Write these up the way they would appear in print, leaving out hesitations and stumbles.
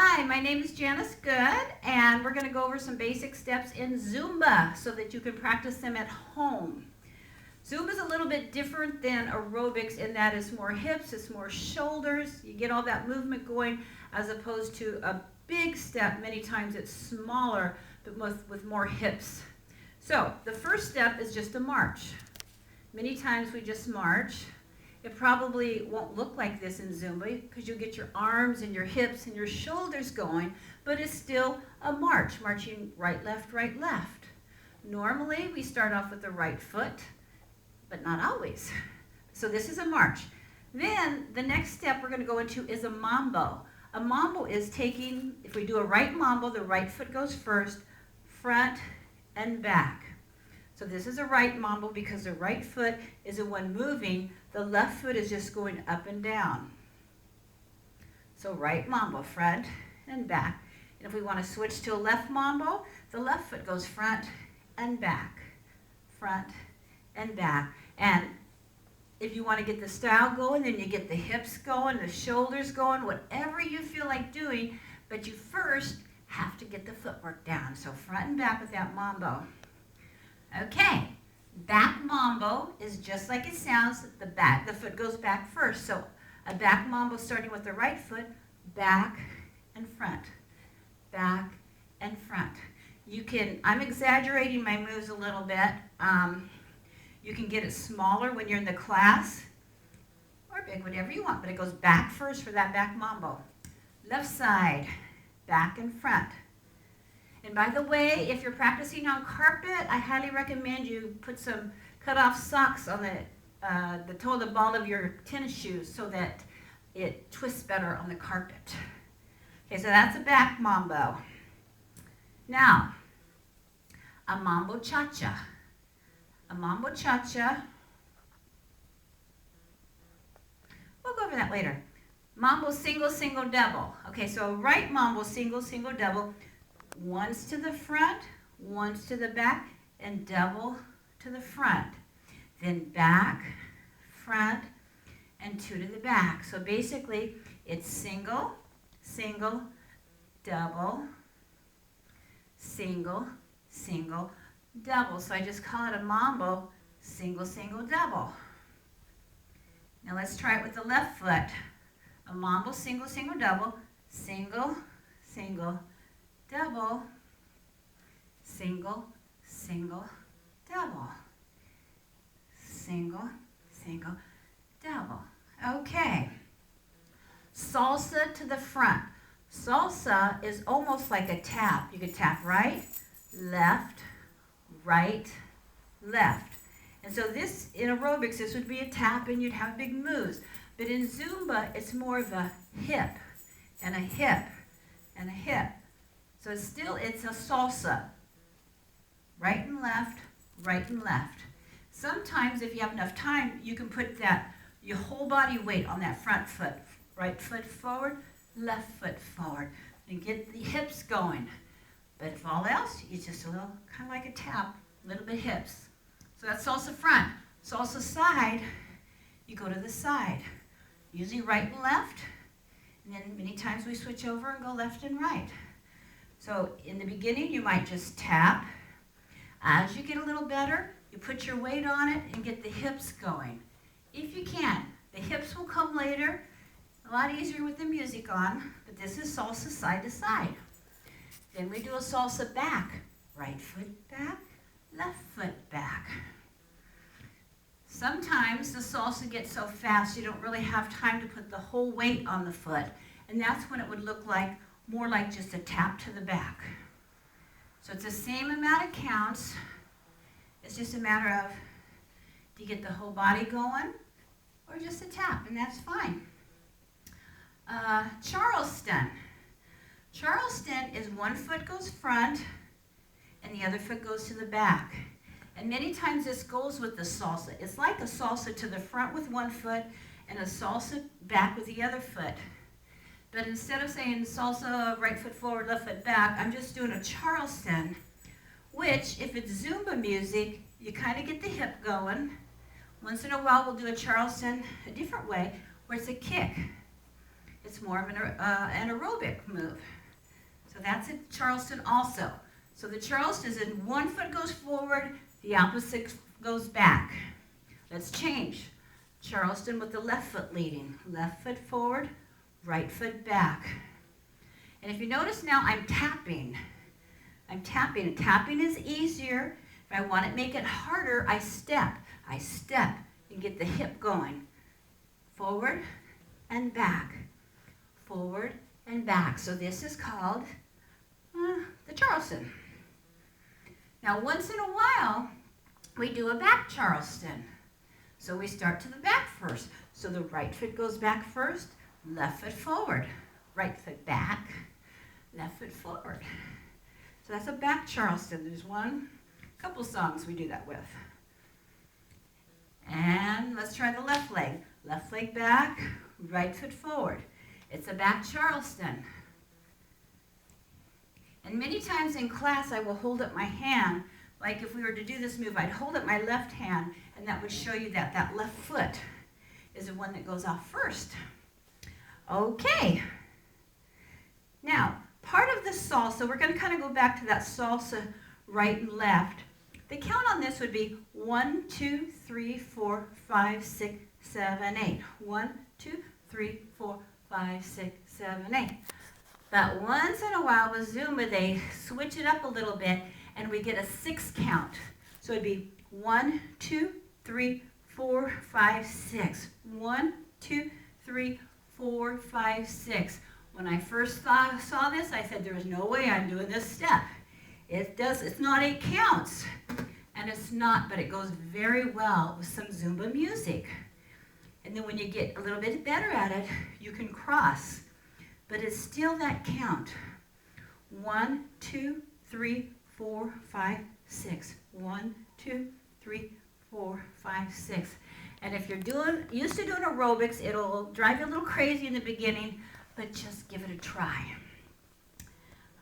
Hi, my name is Janice Good, and we're going to go over some basic steps in Zumba so that you can practice them at home. Zumba is a little bit different than aerobics in that it's more hips, it's more shoulders. You get all that movement going as opposed to a big step. Many times it's smaller, but with more hips. So the first step is just a march. Many times we just march. It probably won't look like this in Zumba because you'll get your arms and your hips and your shoulders going, but it's still a march, marching right, left, right, left. Normally, we start off with the right foot, but not always. So this is a march. Then the next step we're going to go into is a mambo. A mambo is taking, if we do a right mambo, the right foot goes first, front and back. So this is a right mambo because the right foot is the one moving. The left foot is just going up and down. So right mambo, front and back. And if we want to switch to a left mambo, the left foot goes front and back, front and back. And if you want to get the style going, then you get the hips going, the shoulders going, whatever you feel like doing, but you first have to get the footwork down. So front and back with that mambo. Okay, back mambo is just like it sounds. The foot goes back first. So a back mambo starting with the right foot, back and front, back and front. You can, I'm exaggerating my moves a little bit. You can get it smaller when you're in the class, or big, whatever you want, but it goes back first for that back mambo. Left side, back and front. And by the way, if you're practicing on carpet, I highly recommend you put some cut-off socks on the toe of the ball of your tennis shoes so that it twists better on the carpet. Okay, so that's a back mambo. Now, a mambo chacha. A mambo chacha. We'll go over that later. Mambo single, single, double. Okay, so right mambo single, single, double. Once to the front, once to the back, and double to the front. Then back, front, and two to the back. So basically, it's single, single, double, single, single, double. So I just call it a mambo, single, single, double. Now let's try it with the left foot. A mambo, single, single, double, single, single, double, single, single, double, single, single, double. Okay. Salsa to the front. Salsa is almost like a tap. You could tap right, left, left. And so this, in aerobics, this would be a tap and you'd have big moves. But in Zumba, it's more of a hip and a hip and a hip. So it's a salsa. Right and left, right and left. Sometimes if you have enough time, you can put your whole body weight on that front foot. Right foot forward, left foot forward. And get the hips going. But if all else, it's just a little, kind of like a tap, a little bit hips. So that's salsa front. Salsa side, you go to the side. Usually right and left. And then many times we switch over and go left and right. So in the beginning, you might just tap. As you get a little better, you put your weight on it and get the hips going. If you can. The hips will come later. A lot easier with the music on, but this is salsa side to side. Then we do a salsa back. Right foot back, left foot back. Sometimes the salsa gets so fast you don't really have time to put the whole weight on the foot, and that's when it would look like more like just a tap to the back. So it's the same amount of counts. It's just a matter of, do you get the whole body going or just a tap, and that's fine. Charleston. Charleston is one foot goes front and the other foot goes to the back. And many times this goes with the salsa. It's like a salsa to the front with one foot and a salsa back with the other foot. But instead of saying salsa, right foot forward, left foot back, I'm just doing a Charleston, which, if it's Zumba music, you kind of get the hip going. Once in a while, we'll do a Charleston a different way, where it's a kick. It's more of an aerobic move. So that's in Charleston also. So the Charleston is in one foot goes forward, the opposite goes back. Let's change. Charleston with the left foot leading. Left foot forward, right foot back. And if you notice now, I'm tapping. I'm tapping. And tapping is easier. If I want to make it harder, I step. I step and get the hip going. Forward and back. Forward and back. So this is called the Charleston. Now, once in a while, we do a back Charleston. So we start to the back first. So the right foot goes back first, left foot forward. Right foot back, left foot forward. So that's a back Charleston. There's couple songs we do that with. And let's try the left leg. Left leg back, right foot forward. It's a back Charleston. And many times in class, I will hold up my hand. Like if we were to do this move, I'd hold up my left hand, and that would show you that that left foot is the one that goes off first. Okay. Now, part of the salsa, we're going to kind of go back to that salsa right and left. The count on this would be 1, 2, 3, 4, 5, 6, 7, 8. 1, 2, 3, 4, 5, 6, 7, 8. But once in a while with Zumba, they switch it up a little bit, and we get a 6 count. So it'd be 1, 2, 3, 4, 5, 6. 1, 2, 3, 4, 5, 6. When I first saw this, I said, there's no way I'm doing this step. It's not 8 counts. And it's not, but it goes very well with some Zumba music. And then when you get a little bit better at it, you can cross. But it's still that count. 1, 2, 3, 4, 5, 6. 1, 2, 3, 4, 5, 6. And if you're used to doing aerobics, it'll drive you a little crazy in the beginning, but just give it a try.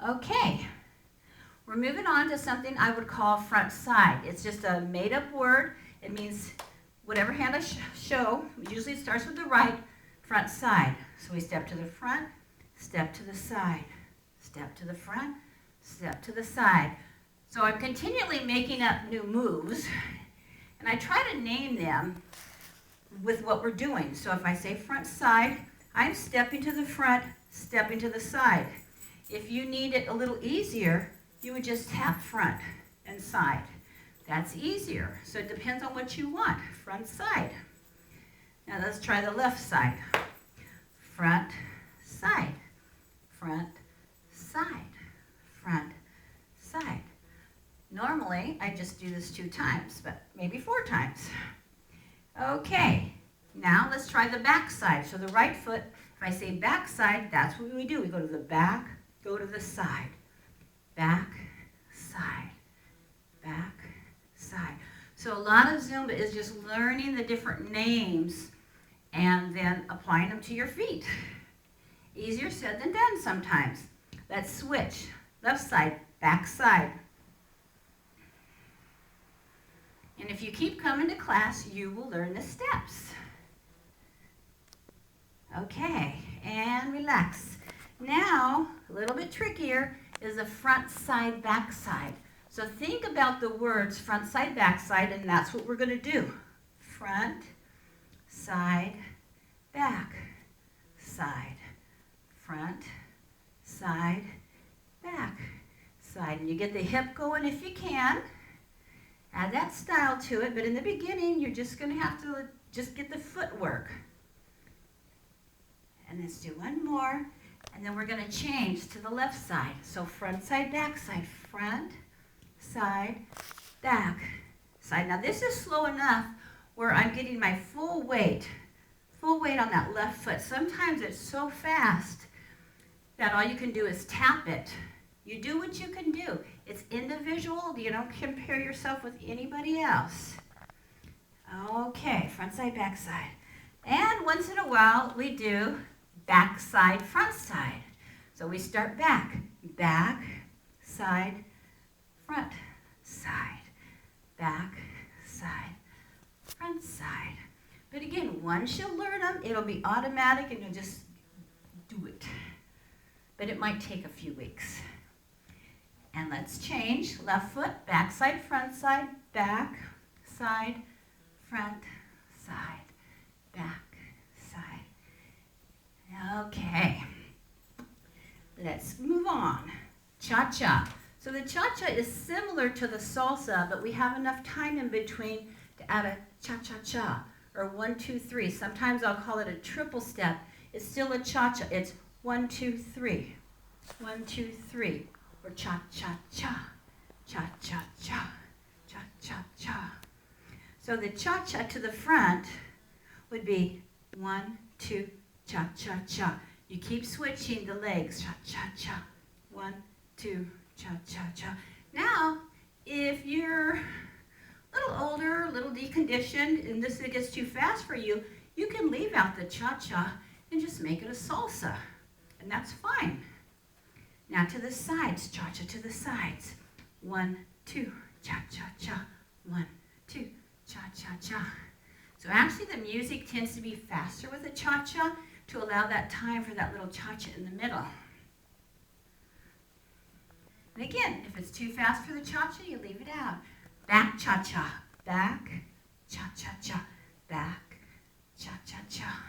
Okay, we're moving on to something I would call front side. It's just a made-up word. It means whatever hand I show, usually it starts with the right, front side. So we step to the front, step to the side, step to the front, step to the side. So I'm continually making up new moves, and I try to name them with what we're doing. So if I say front side, I'm stepping to the front, stepping to the side. If you need it a little easier, you would just tap front and side. That's easier. So it depends on what you want, front, side. Now let's try the left side. Front, side, front, side, front, side. Normally, I just do this 2 times, but maybe 4 times. Okay, now let's try the back side. So the right foot, if I say back side, that's what we do. We go to the back, go to the side. Back, side, back, side. So a lot of Zumba is just learning the different names and then applying them to your feet. Easier said than done sometimes. Let's switch. Left side, back side. And if you keep coming to class, you will learn the steps. Okay, and relax. Now, a little bit trickier is the front side, back side. So think about the words front side, back side, and that's what we're going to do. Front, side, back, side. Front, side, back, side. And you get the hip going if you can. Add that style to it, but in the beginning, you're just going to have to just get the footwork. And let's do one more, and then we're going to change to the left side. So front side, back side, front, side, back, side. Now this is slow enough where I'm getting my full weight on that left foot. Sometimes it's so fast that all you can do is tap it. You do what you can do. It's individual. You don't compare yourself with anybody else. Okay, front side, back side. And once in a while, we do back side, front side. So we start back, side, front, side, back, side, front, side. But again, once you learn them, it'll be automatic and you'll just do it. But it might take a few weeks. And let's change. Left foot, back side, front side, back, side, front, side, back, side. Okay. Let's move on. Cha-cha. So the cha-cha is similar to the salsa, but we have enough time in between to add a cha-cha-cha, or 1, 2, 3. Sometimes I'll call it a triple step. It's still a cha-cha. It's 1, 2, 3. 1, 2, 3. Or cha-cha-cha. Cha-cha-cha. Cha-cha-cha. So the cha-cha to the front would be 1, 2, cha-cha-cha. You keep switching the legs. Cha-cha-cha. 1, 2, cha-cha-cha. Now, if you're a little older, a little deconditioned, and this gets too fast for you, you can leave out the cha-cha and just make it a salsa. And that's fine. Now to the sides, cha-cha to the sides. 1, 2, cha-cha-cha. 1, 2, cha-cha-cha. So actually the music tends to be faster with the cha-cha to allow that time for that little cha-cha in the middle. And again, if it's too fast for the cha-cha, you leave it out. Back cha-cha, back, cha-cha-cha, back, cha-cha-cha.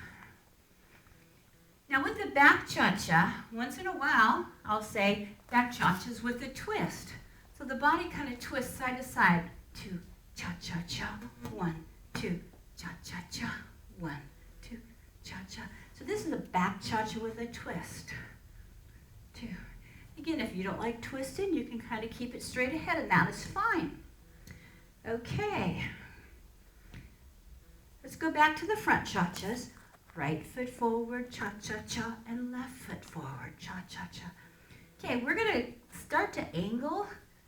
Now with the back cha-cha, once in a while, I'll say back cha-chas with a twist. So the body kind of twists side to side. 2, cha-cha-cha, 1, 2, cha-cha-cha, 1, 2, cha-cha. So this is a back cha-cha with a twist. 2. Again, if you don't like twisting, you can kind of keep it straight ahead, and that is fine. Okay. Let's go back to the front cha-chas. Right foot forward, cha-cha-cha, and left foot forward, cha-cha-cha. Okay, we're going to start to angle,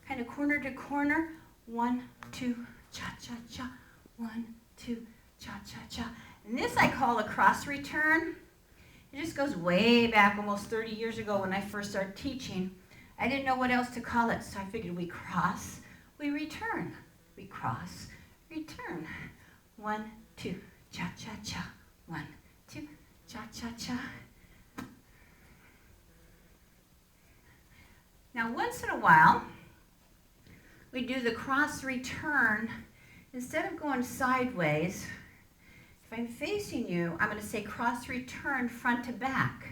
kind of corner to corner. 1, 2, cha-cha-cha. 1, 2, cha-cha-cha. And this I call a cross return. It just goes way back, almost 30 years ago when I first started teaching. I didn't know what else to call it, so I figured we cross, we return. We cross, return. 1, 2, cha-cha-cha. 1, 2, cha-cha-cha. Now once in a while, we do the cross return. Instead of going sideways, if I'm facing you, I'm going to say cross return front to back.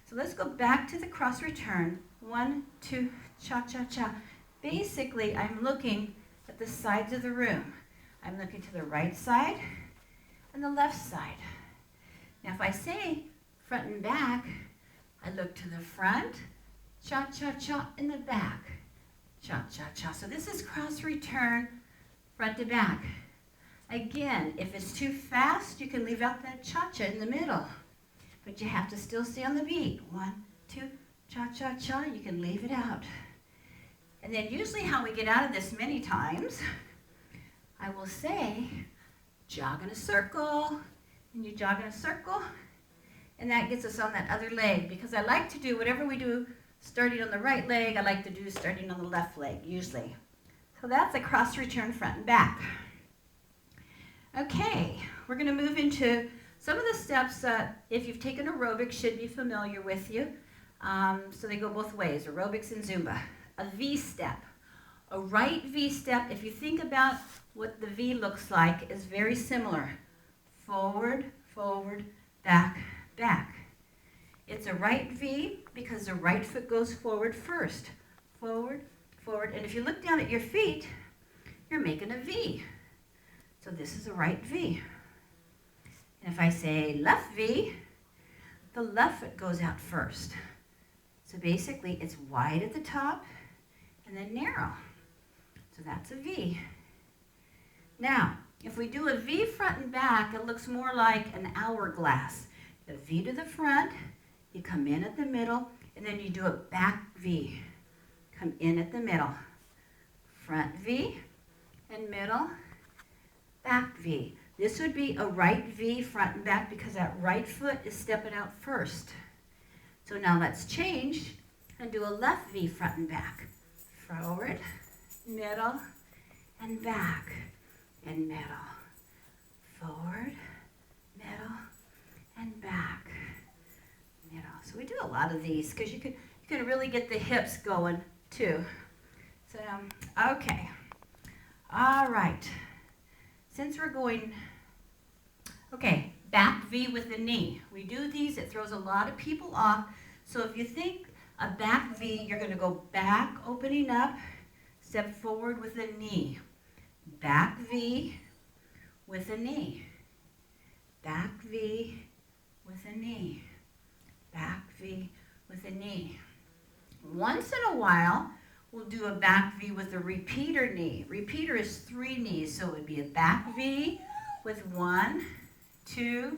So let's go back to the cross return. 1, 2, cha-cha-cha. Basically, I'm looking at the sides of the room. I'm looking to the right side and the left side. Now if I say front and back, I look to the front, cha-cha-cha, in the back, cha-cha-cha. So this is cross return front to back. Again, if it's too fast, you can leave out that cha-cha in the middle. But you have to still stay on the beat. 1, 2, cha-cha-cha, you can leave it out. And then usually how we get out of this many times, I will say, jog in a circle, and you jog in a circle, and that gets us on that other leg, because I like to do whatever we do starting on the right leg, I like to do starting on the left leg, usually. So that's a cross return front and back. Okay, we're going to move into some of the steps that, if you've taken aerobics, should be familiar with you. So they go both ways, aerobics and Zumba. A V step. A right V step, if you think about what the V looks like, is very similar. Forward, forward, back, back. It's a right V because the right foot goes forward first. Forward, forward. And if you look down at your feet, you're making a V. So this is a right V. And if I say left V, the left foot goes out first. So basically it's wide at the top and then narrow. So that's a V. Now, if we do a V front and back, it looks more like an hourglass. The V to the front, you come in at the middle, and then you do a back V. Come in at the middle. Front V and middle, back V. This would be a right V front and back because that right foot is stepping out first. So now let's change and do a left V front and back. Forward, middle, and back, and middle. Forward, middle, and back, middle. So So we do a lot of these because you can really get the hips going too. So, okay. All right. Since we're going, okay, back V with the knee. We do these, it throws a lot of people off. So if you think a back V, you're going to go back, opening up, step forward with a knee. Back V with a knee. Back V with a knee. Back V with a knee. Once in a while, we'll do a back V with a repeater knee. Repeater is 3 knees, so it would be a back V with 1, 2,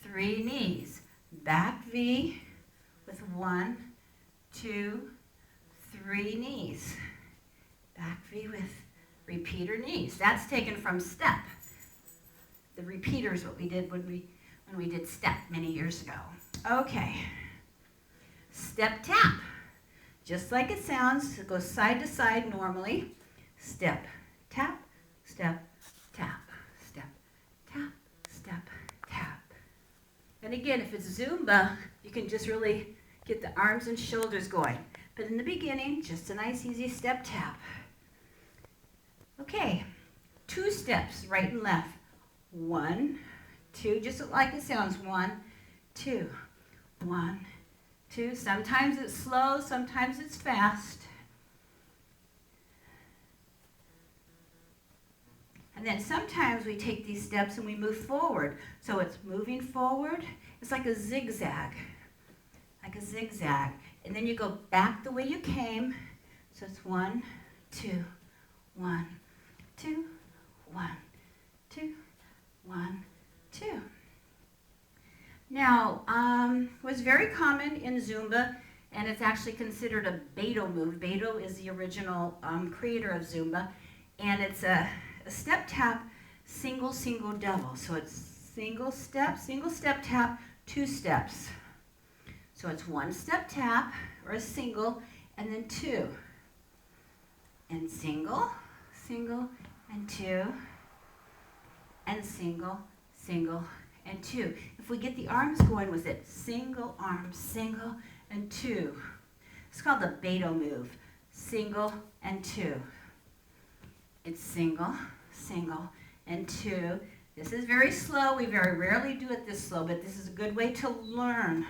3 knees. Back V with 1, 2, 3 knees. Back V with repeater knees. That's taken from step. The repeater is what we did when we did step many years ago. Okay. Step tap. Just like it sounds, it goes side to side normally. Step, tap, step, tap, step, tap, step, tap. And again, if it's Zumba, you can just really get the arms and shoulders going. But in the beginning, just a nice easy step tap. Okay, 2 steps, right and left. 1, 2, just like it sounds. 1, 2, 1, 2. Sometimes it's slow, sometimes it's fast. And then sometimes we take these steps and we move forward. So it's moving forward. It's like a zigzag. Like a zigzag. And then you go back the way you came. So it's 1, 2, 1, 2, 1, 2, 1, 2. Now, was very common in Zumba, and it's actually considered a Beto move. Beto is the original creator of Zumba, and it's a step tap, single, single, double. So it's single step, tap, 2 steps. So it's 1 step tap, or a single, and then 2. And single, single, and 2, and single, single, and 2. If we get the arms going with it, single arm, single, and 2. It's called the Beto move, single and 2. It's single, single, and 2. This is very slow. We very rarely do it this slow, but this is a good way to learn.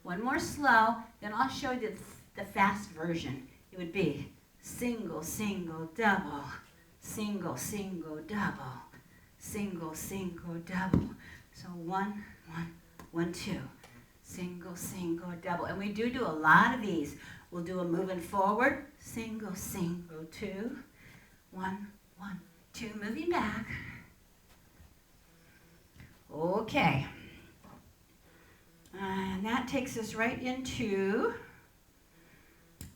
One more slow, then I'll show you the fast version. It would be single, single, double, single, single, double, single, single, double. So 1, 1, 1, 2. Single, single, double. And we do a lot of these. We'll do a moving forward. Single, single, 2. 1, 1, 2. Moving back. Okay. And that takes us right into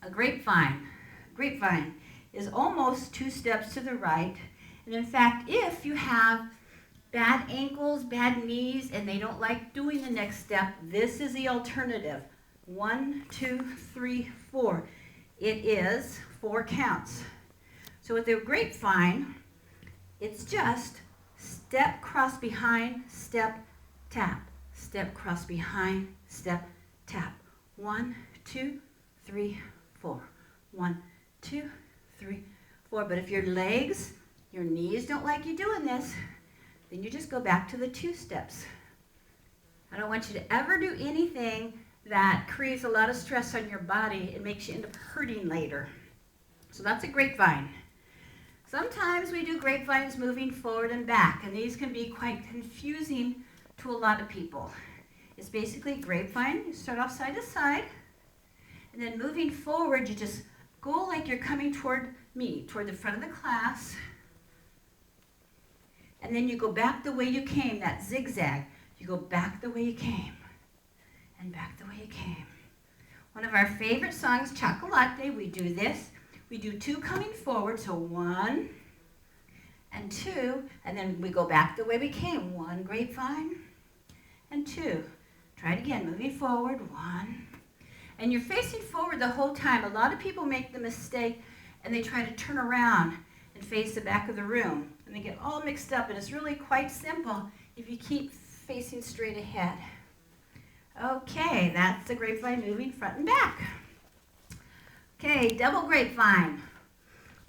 a grapevine. Grapevine is almost 2 steps to the right. And in fact, if you have bad ankles, bad knees, and they don't like doing the next step, this is the alternative. 1, 2, 3, 4. It is 4 counts. So with the grapevine, it's just step, cross behind, step, tap. Step, cross behind, step, tap. 1, 2, 3, 4. 1, 2, 3, 4. But if your legs, your knees don't like you doing this, then you just go back to the 2 steps. I don't want you to ever do anything that creates a lot of stress on your body. It makes you end up hurting later. So that's a grapevine. Sometimes we do grapevines moving forward and back, and these can be quite confusing to a lot of people. It's basically grapevine. You start off side to side, and then moving forward, you just go like you're coming toward me, toward the front of the class, and then you go back the way you came, that zigzag. You go back the way you came, and back the way you came. One of our favorite songs, Chocolate, we do this. We do 2 coming forward, so 1 and 2, and then we go back the way we came. 1 grapevine and 2. Try it again, moving forward, 1. And you're facing forward the whole time. A lot of people make the mistake and they try to turn around and face the back of the room. And they get all mixed up, and it's really quite simple if you keep facing straight ahead. Okay, that's the grapevine moving front and back. Okay, double grapevine.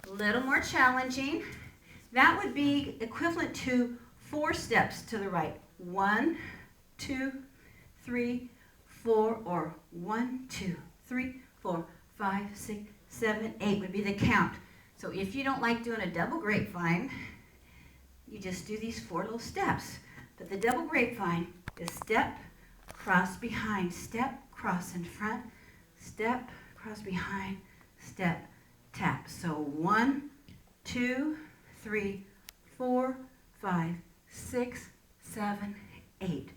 A little more challenging. That would be equivalent to 4 steps to the right. 1, 2, 3, 4, or 1, 2, 3, 4, 5, 6, 7, 8 would be the count. So if you don't like doing a double grapevine, you just do these 4 little steps. But the double grapevine is step, cross behind, step, cross in front, step, cross behind, step, tap. So 1, 2, 3, 4, 5, 6, 7, 8.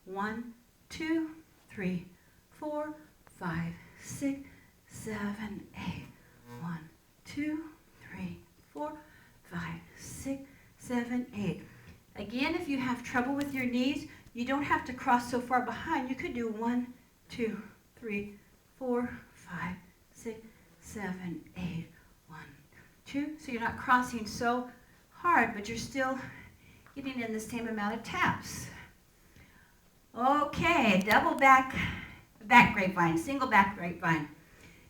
1, 2, 3, 4, 5, 6, 7, 8. 1, 2, 3, 4, 5, 6, 7, 8. Again, if you have trouble with your knees, you don't have to cross so far behind. You could do 1, 2, 3, 4, 5, 6, 7, 8. 1, 2. So you're not crossing so hard, but you're still getting in the same amount of taps. Okay, double back grapevine, single back grapevine.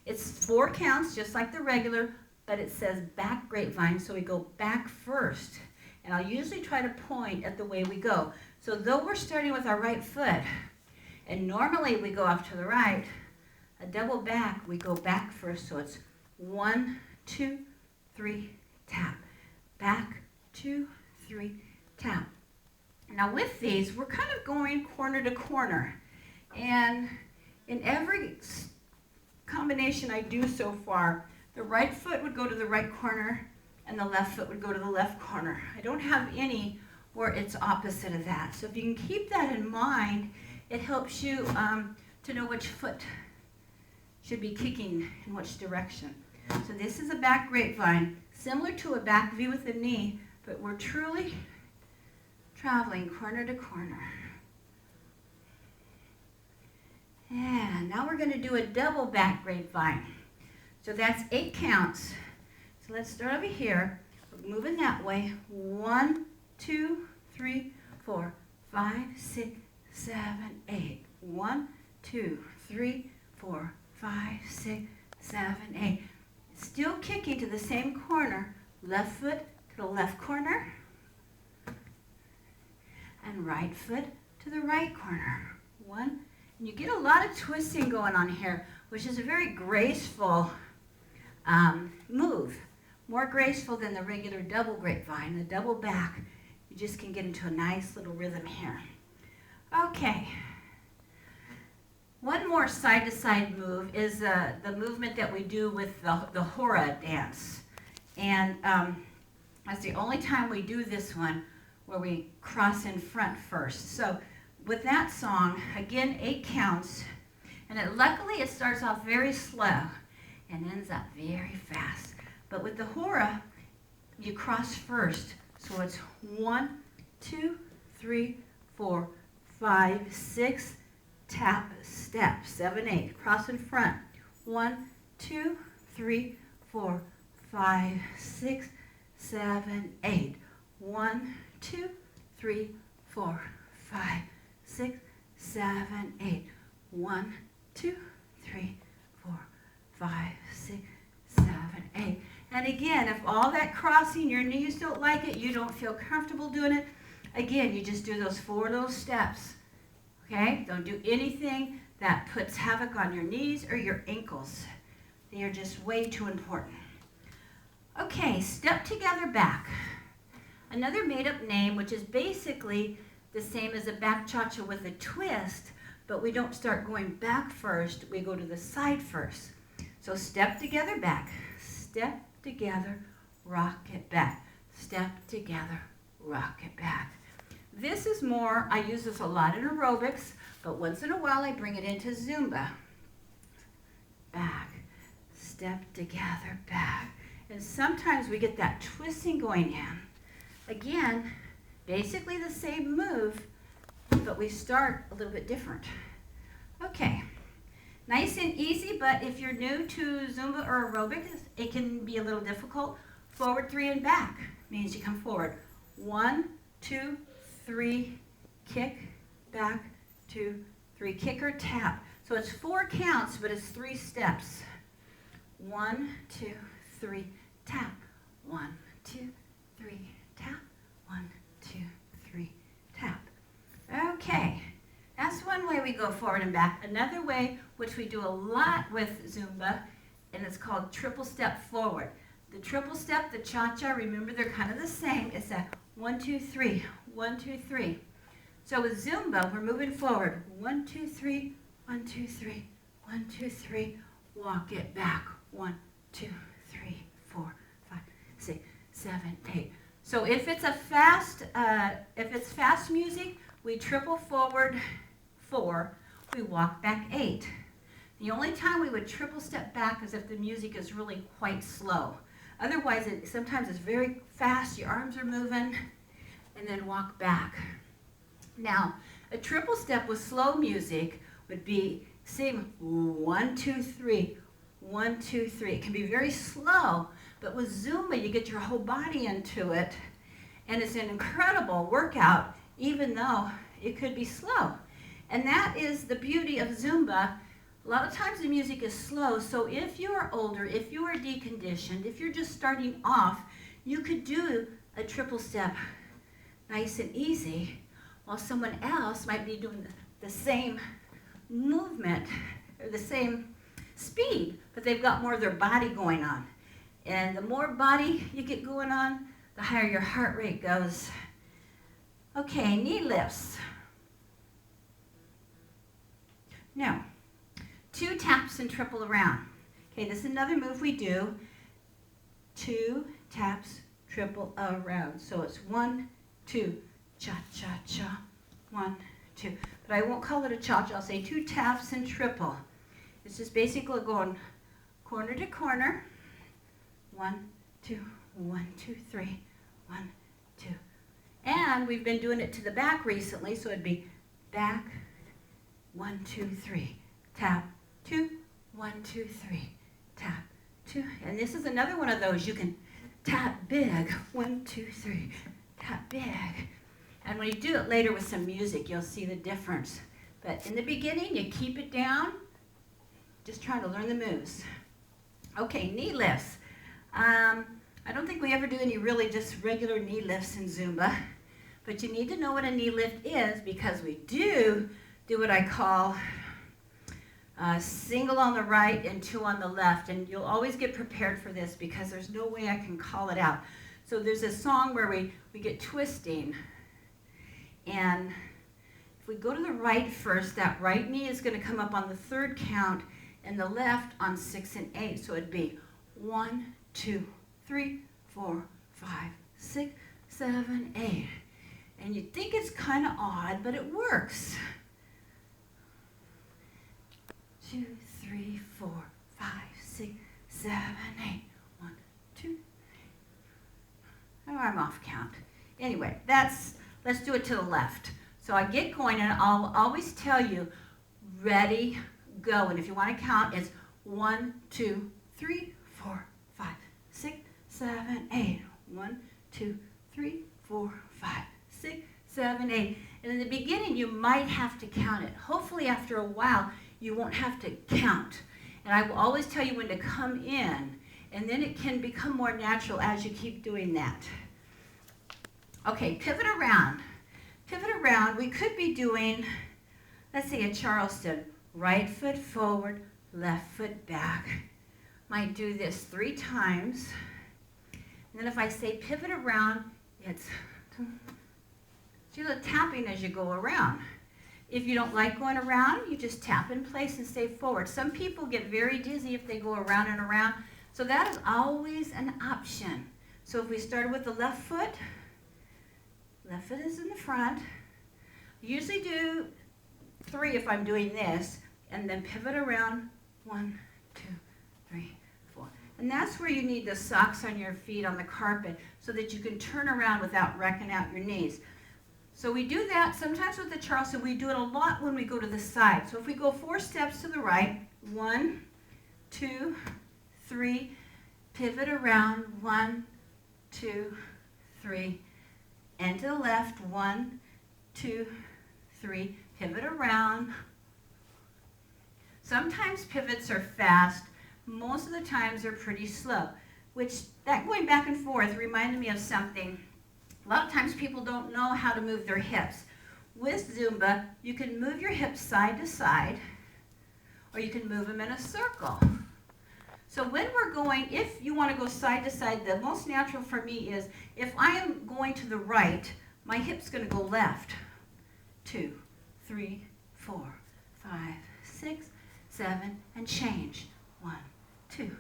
It's 4 counts, just like the regular, but it says back grapevine, so we go back first. And I'll usually try to point at the way we go. So though we're starting with our right foot, and normally we go off to the right, a double back, we go back first. So it's 1, 2, 3, tap. Back, 2, 3, tap. Now with these, we're kind of going corner to corner. And in every combination I do so far, the right foot would go to the right corner and the left foot would go to the left corner. I don't have any where it's opposite of that. So if you can keep that in mind, it helps you to know which foot should be kicking in which direction. So this is a back grapevine, similar to a back V with the knee, but we're truly traveling corner to corner. And now we're going to do a double back grapevine. So that's 8 counts. So let's start over here. We're moving that way. 1, 2, 3, 4, 5, 6, 7, 8. 1, 2, 3, 4, 5, 6, 7, 8. Still kicking to the same corner. Left foot to the left corner. And right foot to the right corner. 1. And you get a lot of twisting going on here, which is a very graceful move. More graceful than the regular double grapevine. The double back, you just can get into a nice little rhythm here. Okay. One more side-to-side move is the movement that we do with the Hora Dance. And that's the only time we do this one, where we cross in front first. So with that song, again, 8 counts. And luckily it starts off very slow and ends up very fast. But with the Hora, you cross first. So it's 1, 2, 3, 4, 5, 6, tap, step, 7, 8. Cross in front. 1, 2, 3, 4, 5, 6, 7, 8. 1, 2, 3, 4, 5, 6, 7, 8. 1, 2, 3, 4, 5, 6, 7, 8. And again, if all that crossing, your knees don't like it, you don't feel comfortable doing it, again, you just do those 4 little steps. Okay? Don't do anything that puts havoc on your knees or your ankles. They are just way too important. Okay, step together back. Another made-up name, which is basically the same as a back cha-cha with a twist, but we don't start going back first, we go to the side first. So step together back, step together, rock it back, step together, rock it back. This is more, I use this a lot in aerobics, but once in a while I bring it into Zumba. Back, step together, back. And sometimes we get that twisting going in. Again, basically the same move, but we start a little bit different. Okay, nice and easy, but if you're new to Zumba or aerobics, it can be a little difficult. Forward 3 and back means you come forward. 1, 2, 3, kick, back, 2, 3. Kick or tap. So it's 4 counts, but it's 3 steps. 1, 2, 3, tap. 1, 2, 3, tap. 1, 2, 3, tap. Okay, that's one way we go forward and back. Another way, which we do a lot with Zumba, and it's called triple step forward. The triple step, the Chacha, remember they're kind of the same. It's a 1, 2, 3, 1, 2, 3. So with Zumba, we're moving forward. 1, 2, 3, 1, 2, 3, 1, 2, 3. Walk it back. 1, 2, 3, 4, 5, 6, 7, 8. So if it's fast music, we triple forward 4. We walk back 8. The only time we would triple step back is if the music is really quite slow. Otherwise, sometimes it's very fast, your arms are moving, and then walk back. Now, a triple step with slow music would be sing 1, 2, 3, 1, 2, 3. It can be very slow, but with Zumba, you get your whole body into it, and it's an incredible workout, even though it could be slow. And that is the beauty of Zumba. A lot of times the music is slow, so if you are older, if you are deconditioned, if you're just starting off, you could do a triple step nice and easy, while someone else might be doing the same movement or the same speed, but they've got more of their body going on. And the more body you get going on, the higher your heart rate goes. Okay, knee lifts. Now, 2 taps and triple around. Okay, this is another move we do. 2 taps, triple around. So it's 1, 2, cha-cha-cha, 1, 2. But I won't call it a cha-cha. I'll say 2 taps and triple. It's just basically going corner to corner. 1, 2, 1, 2, 3, 1, 2. And we've been doing it to the back recently, so it'd be back, 1, 2, 3, tap, 2, 1, 2, 3, tap, 2. And this is another one of those you can tap big, 1, 2, 3, tap big. And when you do it later with some music, you'll see the difference. But in the beginning, you keep it down, just trying to learn the moves. Okay, knee lifts. I don't think we ever do any really just regular knee lifts in Zumba, but you need to know what a knee lift is, because we do what I call single on the right and 2 on the left, and you'll always get prepared for this because there's no way I can call it out. So there's a song where we get twisting, and if we go to the right first, that right knee is going to come up on the 3rd count and the left on 6 and 8, so it'd be 1, 2, 3, 4, 5, 6, 7, 8. And you'd think it's kind of odd, but it works. 2, 3, 4, 5, 6, 7, 8. 1, 2. Oh, I'm off count. Anyway, let's do it to the left. So I get going, and I'll always tell you, ready, go. And if you want to count, it's 1, 2, 3, 4, 5, 6, 7, 8. 1, 2, 3, 4, 5, 6, 7, 8. And in the beginning, you might have to count it. Hopefully, after a while, you won't have to count. And I will always tell you when to come in, and then it can become more natural as you keep doing that. Okay, pivot around. Pivot around, we could be doing, let's say a Charleston. Right foot forward, left foot back. Might do this 3 times. And then if I say pivot around, it's the tapping as you go around. If you don't like going around, you just tap in place and stay forward. Some people get very dizzy if they go around and around, so that is always an option. So if we started with the left foot is in the front. I usually do 3 if I'm doing this, and then pivot around, 1, 2, 3, 4. And that's where you need the socks on your feet on the carpet so that you can turn around without wrecking out your knees. So we do that sometimes with the Charleston. We do it a lot when we go to the side. So if we go 4 steps to the right, 1, 2, 3, pivot around, 1, 2, 3, and to the left, 1, 2, 3, pivot around. Sometimes pivots are fast. Most of the times they're pretty slow, which that going back and forth reminded me of something. A lot of times people don't know how to move their hips. With Zumba, you can move your hips side to side, or you can move them in a circle. So when we're going, if you want to go side to side, the most natural for me is if I am going to the right, my hip's going to go left. 2, 3, 4, 5, 6, 7, and change. 1, 2,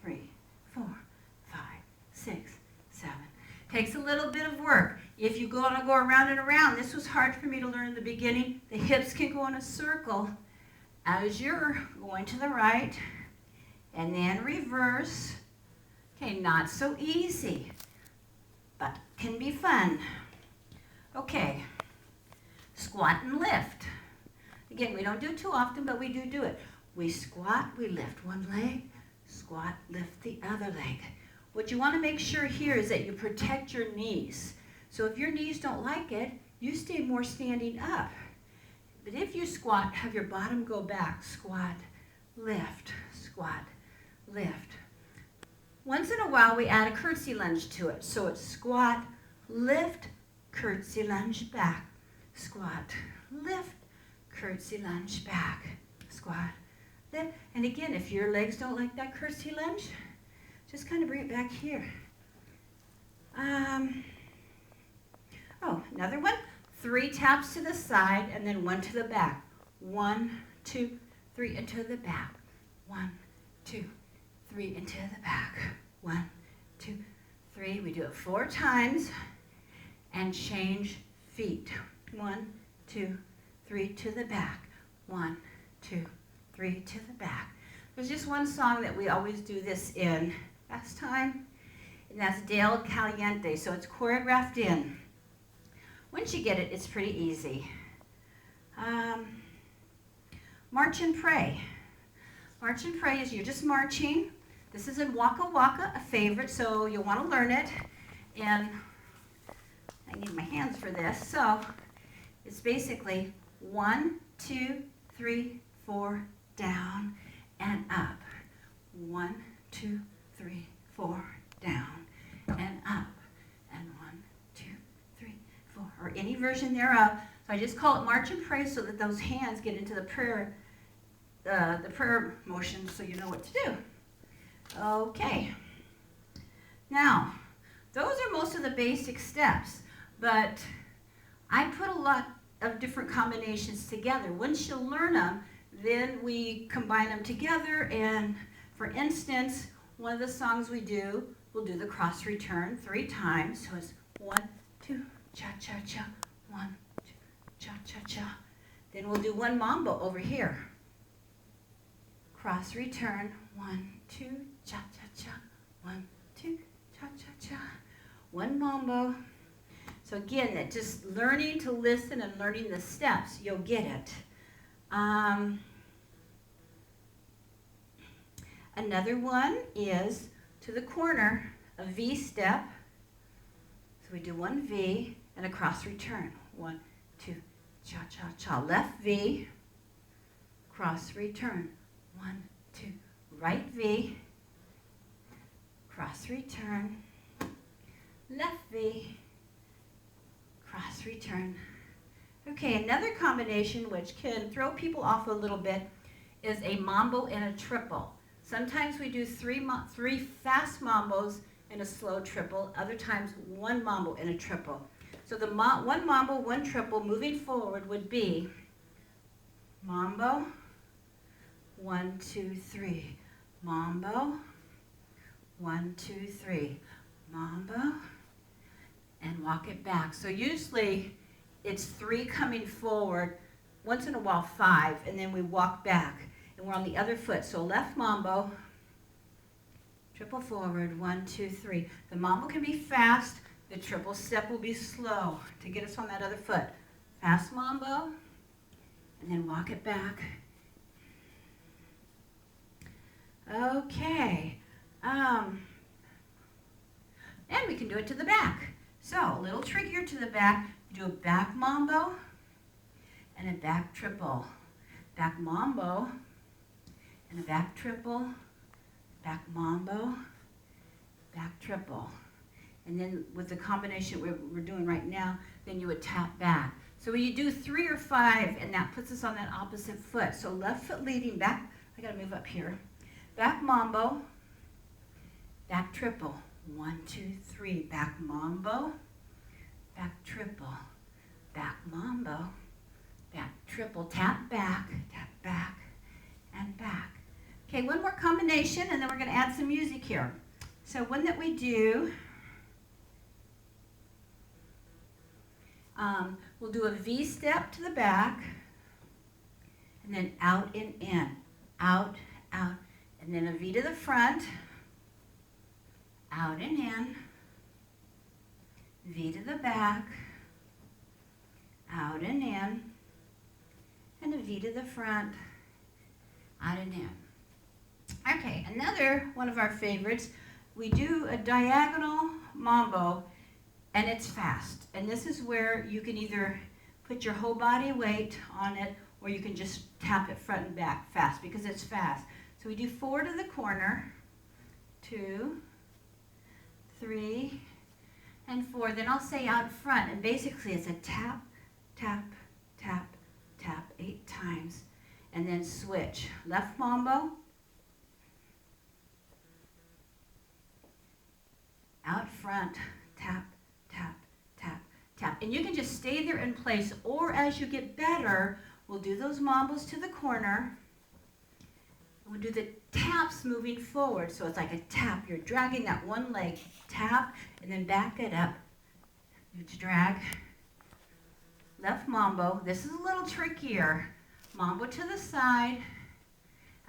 3, 4, 5, 6, 7. Takes a little bit of work. If you want to go around and around, this was hard for me to learn in the beginning. The hips can go in a circle as you're going to the right, and then reverse. Okay, not so easy, but can be fun. Okay, squat and lift. Again, we don't do it too often, but we do it. We squat, we lift one leg, squat, lift the other leg. What you want to make sure here is that you protect your knees. So if your knees don't like it, you stay more standing up. But if you squat, have your bottom go back. Squat, lift, squat, lift. Once in a while, we add a curtsy lunge to it. So it's squat, lift, curtsy lunge back. Squat, lift, curtsy lunge back. Squat, lift. And again, if your legs don't like that curtsy lunge, just kind of bring it back here. Another one. 3 taps to the side and then 1 to the back. 1, 2, 3, and to the back. 1, 2, 3, and to the back. 1, 2, 3. We do it 4 times and change feet. 1, 2, 3 to the back. 1, 2, 3 to the back. There's just one song that we always do this in. Last time, and that's Del Caliente, so it's choreographed in. Once you get it, it's pretty easy. March and pray. March and pray is you're just marching. This is in Waka Waka, a favorite, so you'll want to learn it. And I need my hands for this. So it's basically 1, 2, 3, 4, down and up. 1, 2, 3, 4, down and up. And 1, 2, 3, 4, or any version thereof. So I just call it march and pray so that those hands get into the prayer motion so you know what to do. Okay. Now, those are most of the basic steps, but I put a lot of different combinations together. Once you learn them, then we combine them together, and for instance, one of the songs we'll do the cross return 3 times. So it's 1, 2, cha-cha-cha, 1, 2, cha-cha-cha. Then we'll do one mambo over here. Cross return, 1, 2, cha-cha-cha, 1, 2, cha-cha-cha. One mambo. So again, that just learning to listen and learning the steps, you'll get it. Another one is to the corner, a V step. So we do one V and a cross return. 1, 2, cha-cha-cha. Left V, cross return. 1, 2, right V, cross return. Left V, cross return. Okay, another combination which can throw people off a little bit is a mambo and a triple. Sometimes we do three fast mambos and a slow triple. Other times, one mambo and a triple. So the one mambo, one triple moving forward would be mambo, 1, 2, 3. Mambo, 1, 2, 3. Mambo, and walk it back. So usually it's 3 coming forward, once in a while 5, and then we walk back. And we're on the other foot. So left mambo, triple forward, 1, 2, 3. The mambo can be fast. The triple step will be slow to get us on that other foot. Fast mambo, and then walk it back. Okay. And we can do it to the back. So a little trickier to the back. You do a back mambo, and a back triple. Back mambo, and a back triple, back mambo, back triple. And then with the combination we're doing right now, then you would tap back. So when you do 3 or 5, and that puts us on that opposite foot. So left foot leading back, I gotta move up here. Back mambo, back triple. 1, 2, 3, back mambo, back triple, back mambo, back triple, tap back, and back. Okay, one more combination, and then we're gonna add some music here. So one that we do, we'll do a V step to the back, and then out and in, out, out, and then a V to the front, out and in, V to the back, out and in, and a V to the front, out and in. Okay, another one of our favorites, we do a diagonal mambo, and it's fast. And this is where you can either put your whole body weight on it, or you can just tap it front and back fast, because it's fast. So we do 4 to the corner, 2, 3, and 4. Then I'll say out front, and basically it's a tap, tap, tap, tap 8 times, and then switch. Left mambo, out front, tap, tap, tap, tap. And you can just stay there in place, or as you get better, we'll do those mambos to the corner. We'll do the taps moving forward. So it's like a tap. You're dragging that one leg, tap, and then back it up. You drag. Left mambo. This is a little trickier. Mambo to the side,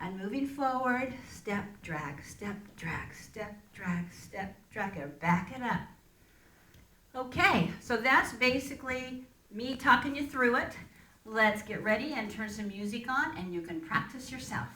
and moving forward, step, drag, step, drag, step, drag, step, drag, and back it up. Okay, so that's basically me talking you through it. Let's get ready and turn some music on, and you can practice yourself.